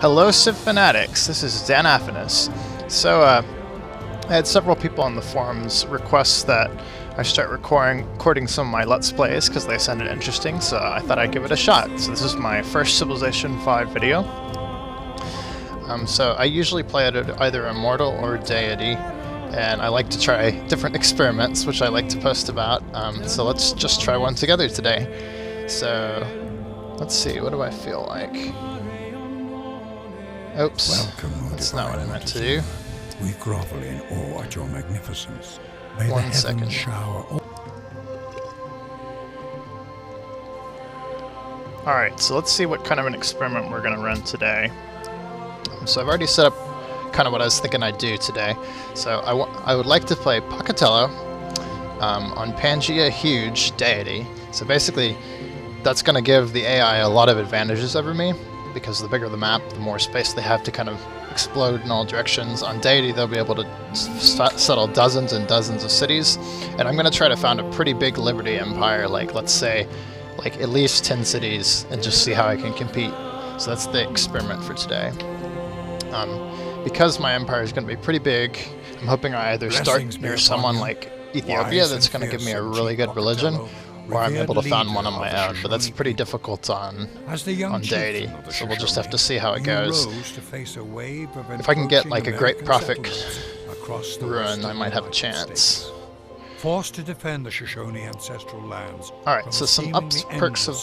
Hello Civ Fanatics, this is Dan Affinis. So I had several people on the forums request that I start recording some of my Let's Plays because they sounded interesting, so I thought I'd give it a shot. So this is my first Civilization 5 video. So I usually play it at either Immortal or Deity, and I like to try different experiments, which I like to post about. So let's just try one together today. So let's see, what do I feel like? Oops, that's not what I meant to do. We grovel in awe at your magnificence. May One the heavens second. shower. Alright, so let's see what kind of an experiment we're going to run today. So I've already set up kind of what I was thinking I'd do today. So I would like to play Pocatello on Pangaea Huge Deity. So basically, that's going to give the AI a lot of advantages over me, because the bigger the map, the more space they have to kind of explode in all directions. On Deity, they'll be able to settle dozens and dozens of cities, and I'm going to try to found a pretty big Liberty Empire, like let's say like at least 10 cities, and just see how I can compete. So that's the experiment for today. Because my empire is going to be pretty big, I'm hoping I either start near someone like Ethiopia that's going to give me a really good religion, or I'm able to found one on my own, but that's pretty difficult on Deity, so we'll just have to see how it goes. If I can get like a great prophet ruin, I might have a chance. Forced to defend the Shoshone ancestral lands. Alright, so some perks of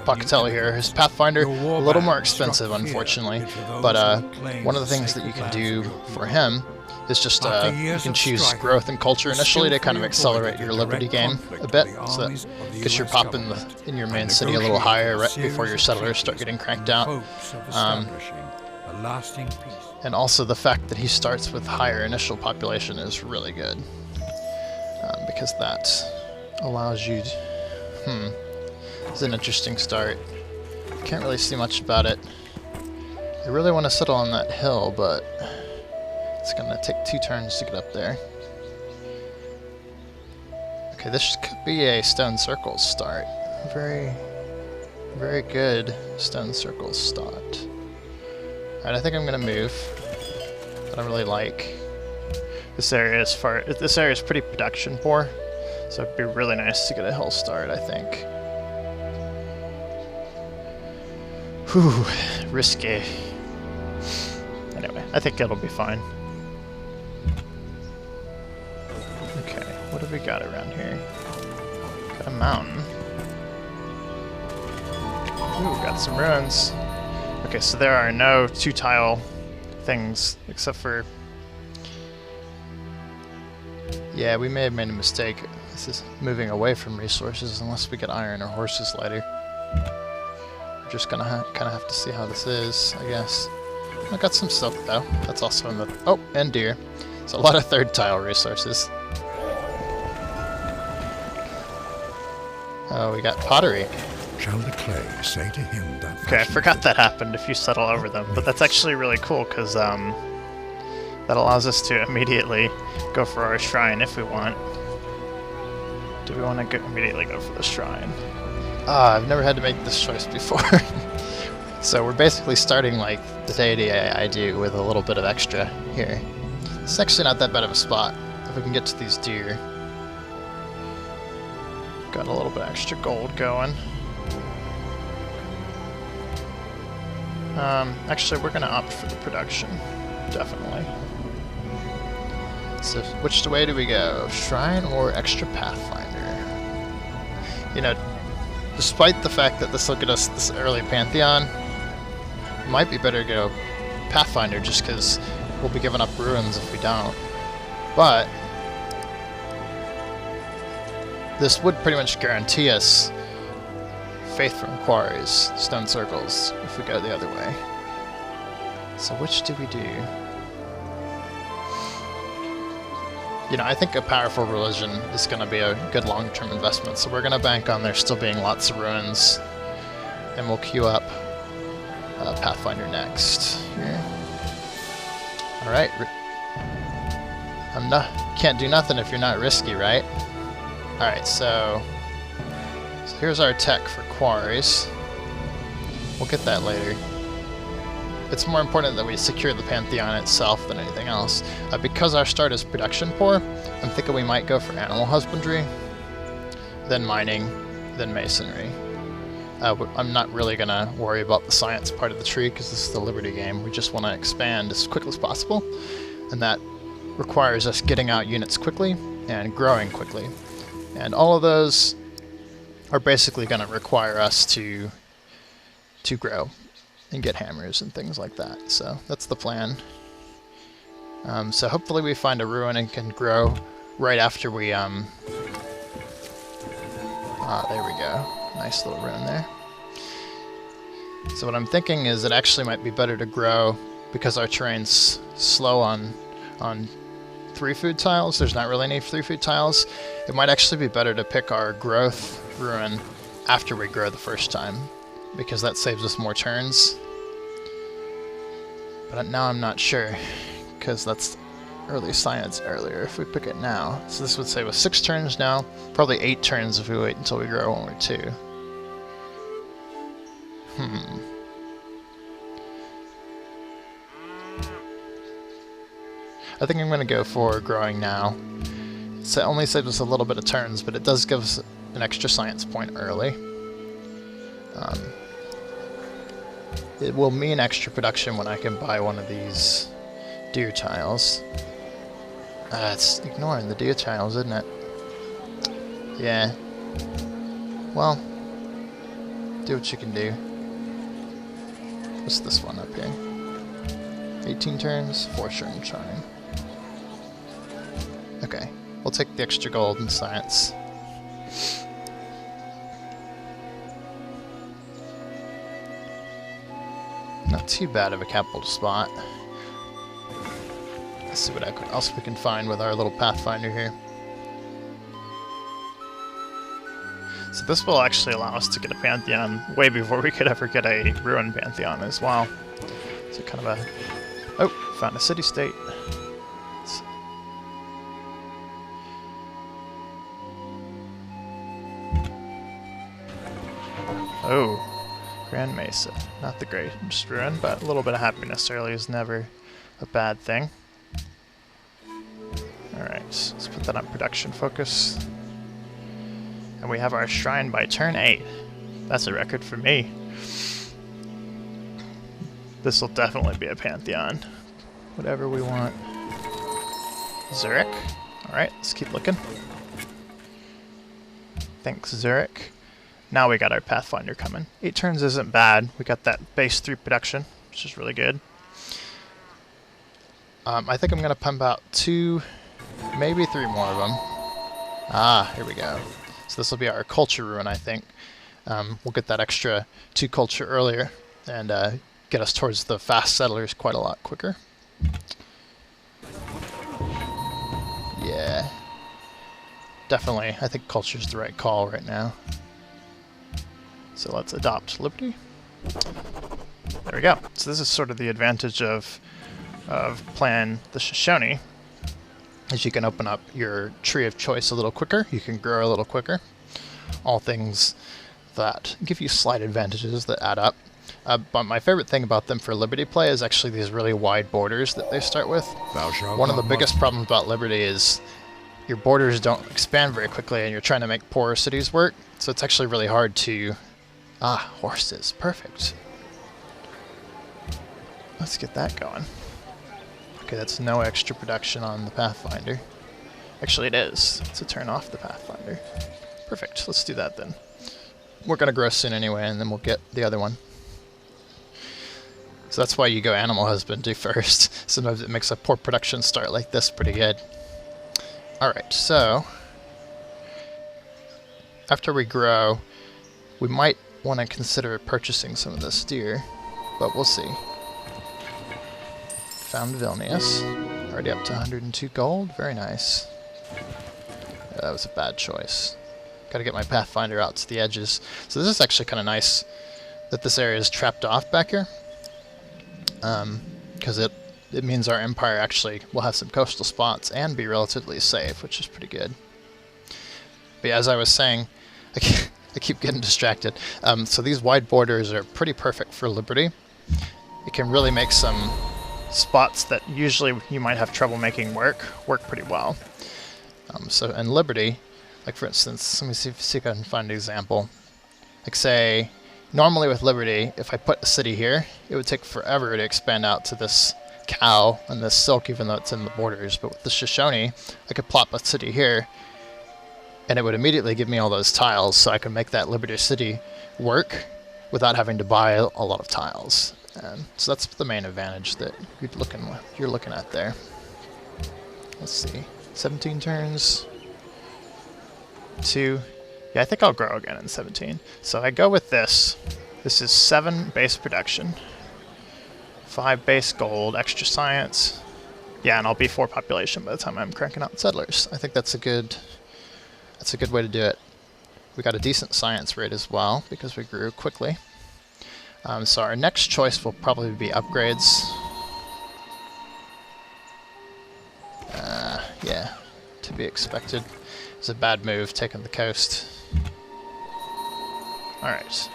Pocatello here. His Pathfinder, a little more expensive unfortunately, but one of the things that you can do for him is just you can choose growth and culture initially to kind of accelerate your liberty gain a bit, so that because you're popping in your main city a little higher right before your settlers start getting cranked out. And also the fact that he starts with higher initial population is really good, because that allows you to, it's an interesting start. Can't really see much about it. I really want to settle on that hill, but it's gonna take 2 turns to get up there. Okay, this could be a stone circles start. Very, very good stone circles start. Alright, I think I'm gonna move. I don't really like this area as far. This area is pretty production poor, so it'd be really nice to get a hill start, I think. Whew, risky. Anyway, I think it'll be fine. Okay, what have we got around here? Got a mountain. Ooh, got some ruins. Okay, so there are no 2-tile things, except for... Yeah, we may have made a mistake. This is moving away from resources unless we get iron or horses later. We're just gonna kind of have to see how this is, I guess. I got some silk though. That's also in the... Oh, and deer. So a lot of 3rd-tile resources. Oh, we got pottery. Shall the clay say to him that... Okay, I forgot that happened if you settle over them, but that's actually really cool, because that allows us to immediately go for our shrine if we want. Do we want to immediately go for the shrine? I've never had to make this choice before. So we're basically starting like the Deity I do with a little bit of extra here. It's actually not that bad of a spot if we can get to these deer. Got a little bit extra gold going. Actually, we're going to opt for the production, definitely. So, which way do we go? Shrine or extra Pathfinder? You know, despite the fact that this will get us this early Pantheon, it might be better to go Pathfinder just because we'll be giving up ruins if we don't. But this would pretty much guarantee us faith from quarries, stone circles, if we go the other way. So which do we do? You know, I think a powerful religion is going to be a good long-term investment, so we're going to bank on there still being lots of ruins, and we'll queue up Pathfinder next. Here. All right, can't do nothing if you're not risky, right? All right, so here's our tech for quarries. We'll get that later. it's more important that we secure the Pantheon itself than anything else. Because our start is production poor, I'm thinking we might go for animal husbandry, then mining, then masonry. I'm not really going to worry about the science part of the tree because this is the Liberty game. We just want to expand as quickly as possible, and that requires us getting out units quickly and growing quickly. And all of those are basically going to require us to grow and get hammers and things like that. So that's the plan. So hopefully we find a ruin and can grow right after we... there we go. Nice little ruin there. So what I'm thinking is it actually might be better to grow because our terrain's slow on 3 food tiles. There's not really any 3 food tiles. It might actually be better to pick our growth ruin after we grow the first time, because that saves us more turns. But now I'm not sure, because that's early science earlier if we pick it now. So this would save us 6 turns now, probably 8 turns if we wait until we grow 1 or 2. I think I'm going to go for growing now. So it only saves us a little bit of turns, but it does give us an extra science point early. It will mean extra production when I can buy one of these deer tiles. It's ignoring the deer tiles, isn't it? Yeah. Well, do what you can do. What's this one up here? 18 turns, 4 turn charm. Okay, we'll take the extra gold and science. Not too bad of a capital spot. Let's see what else we can find with our little Pathfinder here. So this will actually allow us to get a Pantheon way before we could ever get a Ruined Pantheon as well. So kind of a... Oh, found a city-state. Oh, Grand Mesa. Not the greatest ruin, but a little bit of happiness early is never a bad thing. Alright, let's put that on production focus. And we have our shrine by turn 8. That's a record for me. This will definitely be a Pantheon. Whatever we want. Zurich. Alright, let's keep looking. Thanks, Zurich. Now we got our Pathfinder coming. 8 turns isn't bad. We got that base 3 production, which is really good. I think I'm going to pump out 2, maybe 3 more of them. Ah, here we go. So this will be our culture ruin, I think. We'll get that extra 2 culture earlier and get us towards the fast settlers quite a lot quicker. Yeah. Definitely. I think culture's the right call right now. So let's adopt Liberty. There we go. So this is sort of the advantage of playing the Shoshone, is you can open up your tree of choice a little quicker, you can grow a little quicker. All things that give you slight advantages that add up. But my favorite thing about them for Liberty play is actually these really wide borders that they start with. One of the biggest problems about Liberty is your borders don't expand very quickly and you're trying to make poorer cities work, so it's actually really hard to... Ah, horses. Perfect. Let's get that going. Okay, that's no extra production on the Pathfinder. Actually, it is. It's a turn off the Pathfinder. Perfect. Let's do that then. We're going to grow soon anyway, and then we'll get the other one. So that's why you go animal husbandry first. Sometimes it makes a poor production start like this pretty good. Alright, so... after we grow, we might want to consider purchasing some of this deer, but we'll see. Found Vilnius. Already up to 102 gold. Very nice. Yeah, that was a bad choice. Gotta get my Pathfinder out to the edges. So this is actually kind of nice that this area is trapped off back here. Because it means our empire actually will have some coastal spots and be relatively safe, which is pretty good. But yeah, as I was saying, I keep getting distracted. So these wide borders are pretty perfect for Liberty. it can really make some spots that usually you might have trouble making work pretty well. So in Liberty, like for instance, let me see if I can find an example. Like say, normally with Liberty, if I put a city here, it would take forever to expand out to this cow and this silk, even though it's in the borders. But with the Shoshone, I could plop a city here, and it would immediately give me all those tiles, so I could make that Liberty city work without having to buy a lot of tiles. And so that's the main advantage that you're looking at there. Let's see, 17 turns. 2. Yeah, I think I'll grow again in 17. So I go with this. This is 7 base production, 5 base gold, extra science. Yeah, and I'll be 4 population by the time I'm cranking out settlers. I think that's a good way to do it. We got a decent science rate as well because we grew quickly. So our next choice will probably be upgrades. Yeah, to be expected. It's a bad move taking the coast. Alright,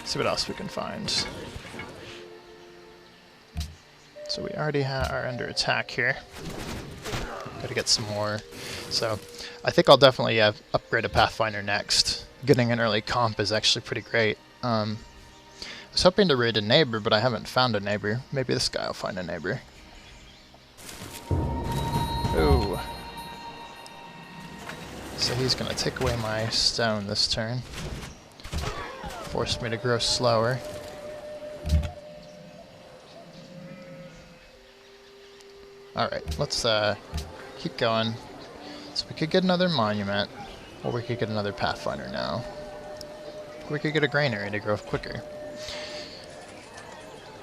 see what else we can find. So we already are under attack here. Gotta get some more. So I think I'll definitely upgrade a Pathfinder next. Getting an early comp is actually pretty great. I was hoping to raid a neighbor, but I haven't found a neighbor. Maybe this guy will find a neighbor. Ooh. So he's going to take away my stone this turn. Force me to grow slower. Alright, let's keep going. So we could get another monument, or we could get another Pathfinder now. Or we could get a granary to grow quicker.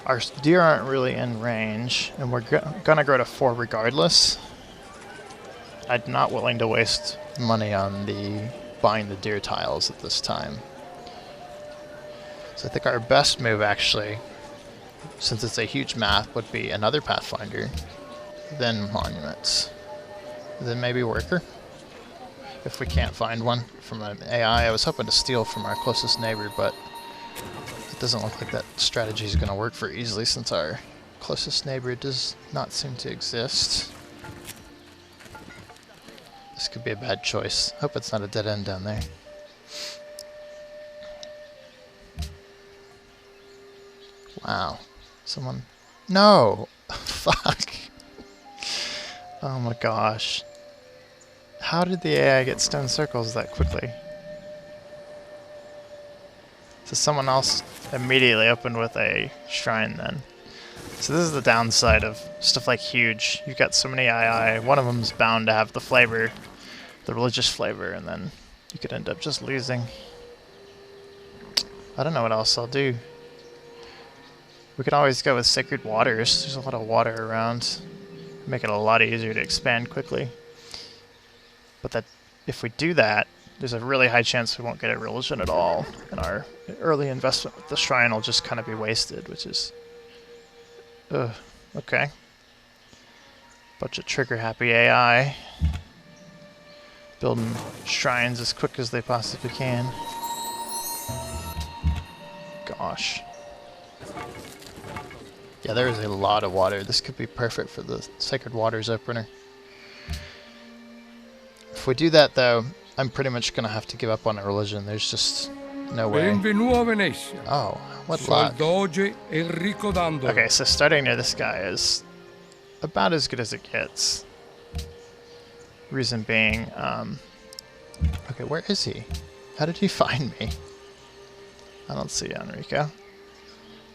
Our deer aren't really in range, and we're gonna grow to 4 regardless. I'm not willing to waste money on buying the deer tiles at this time. So I think our best move actually, since it's a huge map, would be another Pathfinder, then monuments, then maybe worker. If we can't find one from an AI, I was hoping to steal from our closest neighbor, but it doesn't look like that strategy is going to work very easily since our closest neighbor does not seem to exist. This could be a bad choice. Hope it's not a dead end down there. Wow. Someone... No! Fuck. Oh my gosh. How did the AI get stone circles that quickly? So someone else immediately opened with a shrine then. So this is the downside of stuff like huge. You've got so many II, one of them's bound to have the flavor, the religious flavor, and then you could end up just losing. I don't know what else I'll do. We could always go with sacred waters. There's a lot of water around. Make it a lot easier to expand quickly. But that, if we do that, there's a really high chance we won't get a religion at all, and our early investment with the shrine will just kind of be wasted, which is... Ugh, okay. Bunch of trigger-happy AI. Building shrines as quick as they possibly can. Gosh. Yeah, there is a lot of water. This could be perfect for the Sacred Waters opener. If we do that, though, I'm pretty much going to have to give up on a religion. There's just no way. Oh, what luck. Okay, so starting near this guy is about as good as it gets. Reason being, okay, where is he? How did he find me? I don't see Enrico.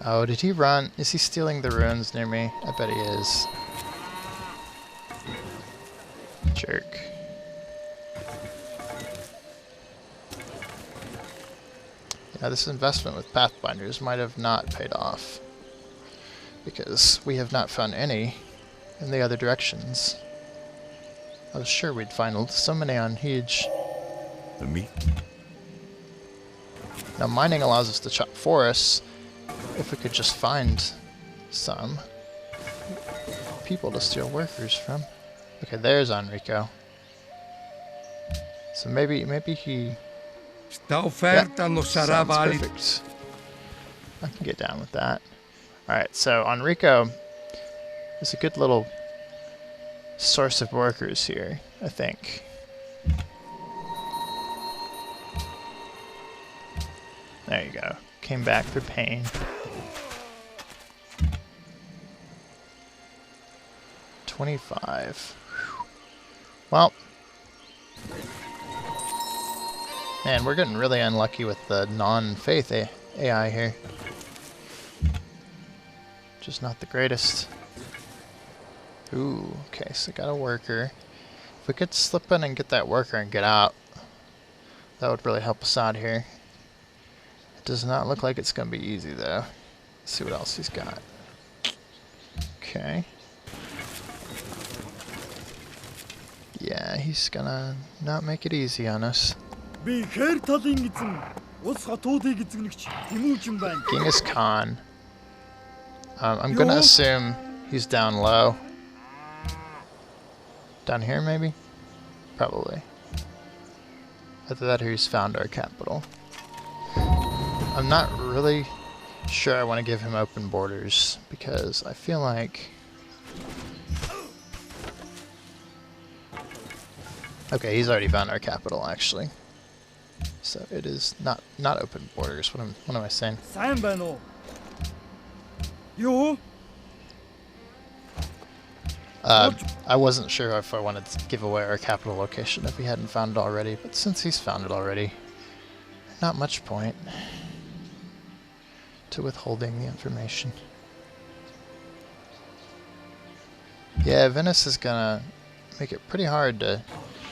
Oh, did he run? Is he stealing the ruins near me? I bet he is. Jerk. Yeah, this investment with Pathfinders might have not paid off, because we have not found any in the other directions. I was sure we'd find so many on Huge. The meat. Now mining allows us to chop forests. If we could just find some people to steal workers from. Okay, there's Enrico. So maybe he... Sta offerta non sarà sounds valida. perfect. I can get down with that. Alright, so Enrico is a good little source of workers here, I think. There you go. Came back for pain. 25. Well, man, we're getting really unlucky with the non-faith AI here. Just not the greatest. Ooh, okay, so got a worker. If we could slip in and get that worker and get out, that would really help us out here. It does not look like it's going to be easy, though. Let's see what else he's got. Okay. Yeah, he's gonna not make it easy on us. Genghis Khan. I'm gonna assume he's down low. Down here, maybe? Probably. Either that or he's found our capital. I'm not really sure I want to give him open borders, because I feel like... Okay, he's already found our capital, actually. So it is not open borders. What am I saying? I wasn't sure if I wanted to give away our capital location if he hadn't found it already, but since he's found it already, not much point to withholding the information. Yeah, Venice is gonna make it pretty hard to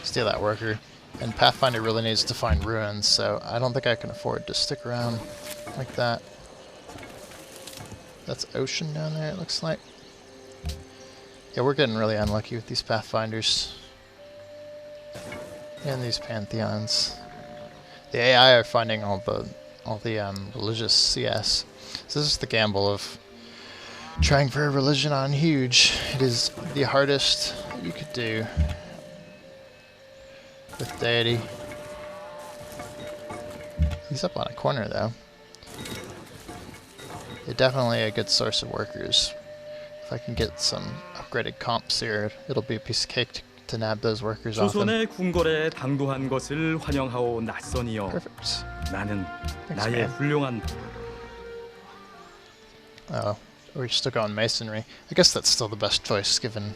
steal that worker, and Pathfinder really needs to find ruins, so I don't think I can afford to stick around like that. That's ocean down there, it looks like. Yeah, we're getting really unlucky with these Pathfinders and these Pantheons. The AI are finding all the religious CS. So this is the gamble of trying for a religion on huge. It is the hardest you could do with Deity. He's up on a corner though. They're definitely a good source of workers. If I can get some upgraded comps here, it'll be a piece of cake to nab those workers off them. 궁궐에 당도한 것을 환영하오 낯선이여. Perfect. 나는 Thanks, 나의 man. 훌륭한. Oh, we're still going masonry. I guess that's still the best choice given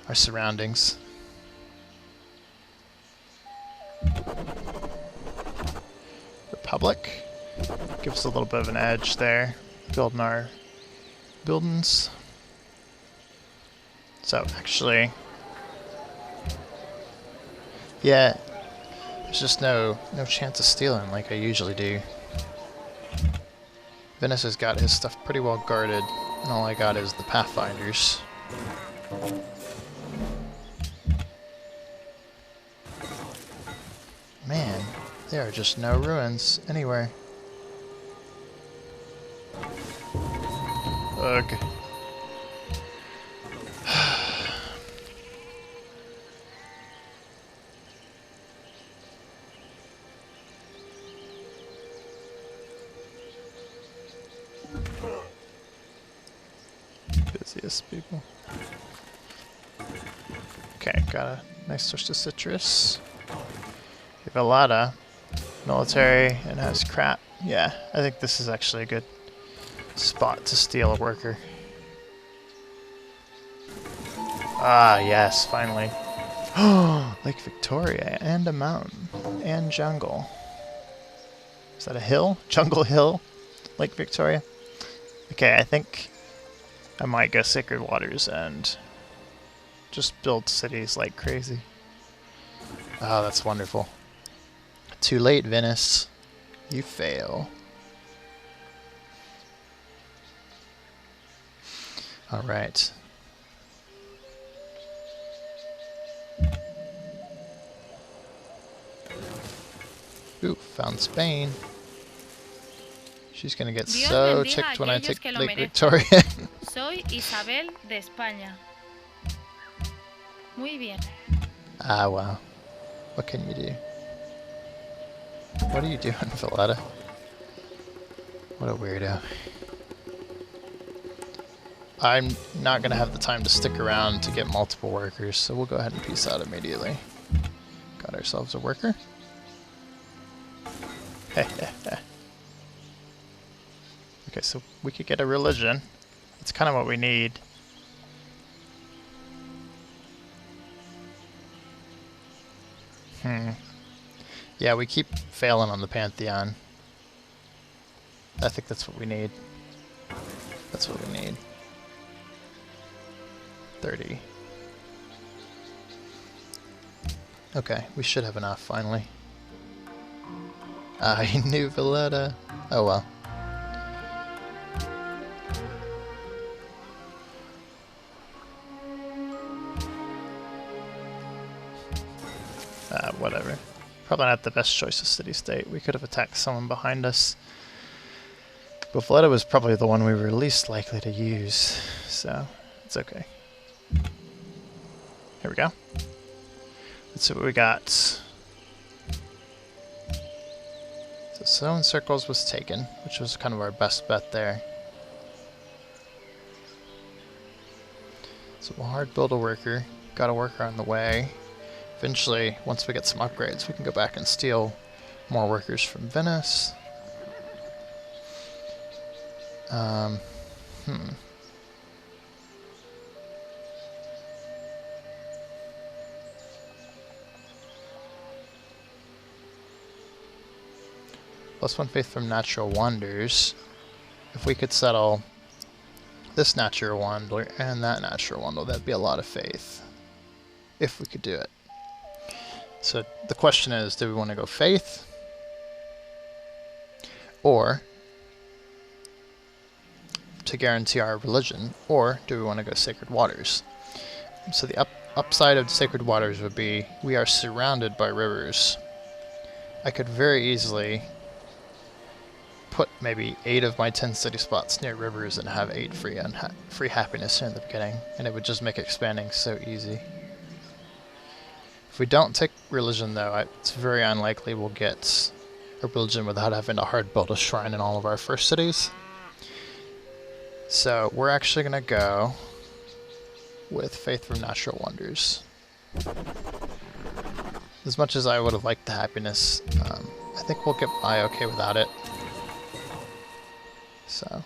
our surroundings. Republic. Give us a little bit of an edge there. Building our buildings. So actually, yeah, there's just no chance of stealing like I usually do. Venice has got his stuff pretty well guarded, and all I got is the Pathfinders. Man, there are just no ruins anywhere. Ugh. Busiest people. Okay, got a nice source of citrus. We have a lot of military and has crap. Yeah, I think this is actually a good spot to steal a worker. Ah, yes, finally. Lake Victoria and a mountain and jungle. Is that a hill? Jungle Hill? Lake Victoria? Okay, I think I might go Sacred Waters and just build cities like crazy. Oh, that's wonderful. Too late, Venice. You fail. Alright. Ooh, found Spain. She's gonna get so ticked when I take Lake Victoria. Soy Isabel de España. Muy bien. Ah, wow. What can you do? What are you doing, Valletta? What a weirdo. I'm not going to have the time to stick around to get multiple workers, so we'll go ahead and peace out immediately. Got ourselves a worker. Okay, so we could get a religion. It's kind of what we need. Yeah, we keep failing on the Pantheon. I think that's what we need. That's what we need. 30. Okay, we should have enough finally. I knew Valletta. Oh well. Whatever. Probably not the best choice of city-state. We could have attacked someone behind us. But Valletta was probably the one we were least likely to use, so it's okay. Here we go. Let's see what we got. So Zone Circles was taken, which was kind of our best bet there. So we'll hard build a worker. Got a worker on the way. Eventually, once we get some upgrades, we can go back and steal more workers from Venice. +1 faith from natural wonders. If we could settle this natural wonder and that natural wonder, that'd be a lot of faith. If we could do it. So the question is, do we want to go faith? Or to guarantee our religion, or do we want to go sacred waters? So the upside of sacred waters would be we are surrounded by rivers. I could very easily put maybe 8 of my 10 city spots near rivers and have 8 free happiness in the beginning, and it would just make expanding so easy. If we don't take religion though, it's very unlikely we'll get a religion without having to hard build a shrine in all of our first cities. So we're actually going to go with Faith from Natural Wonders. As much as I would have liked the happiness, I think we'll get by okay without it. So.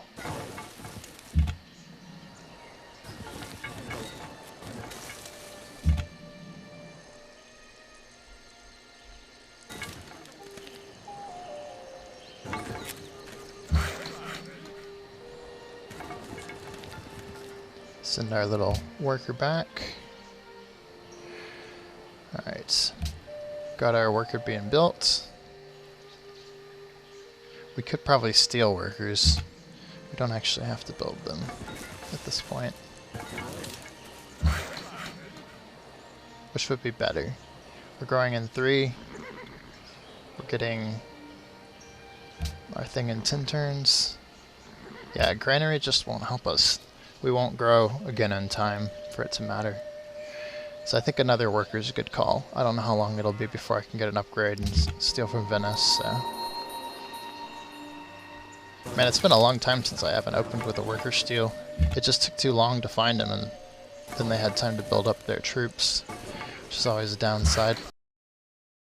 Send our little worker back. Alright. Got our worker being built. We could probably steal workers. We don't actually have to build them at this point. Which would be better. We're growing in 3. We're getting our thing in 10 turns. Yeah, granary just won't help us. We won't grow again in time for it to matter. So I think another worker is a good call. I don't know how long it'll be before I can get an upgrade and steal from Venice, so. Man, it's been a long time since I haven't opened with a worker steal. It just took too long to find them, and then they had time to build up their troops, which is always a downside.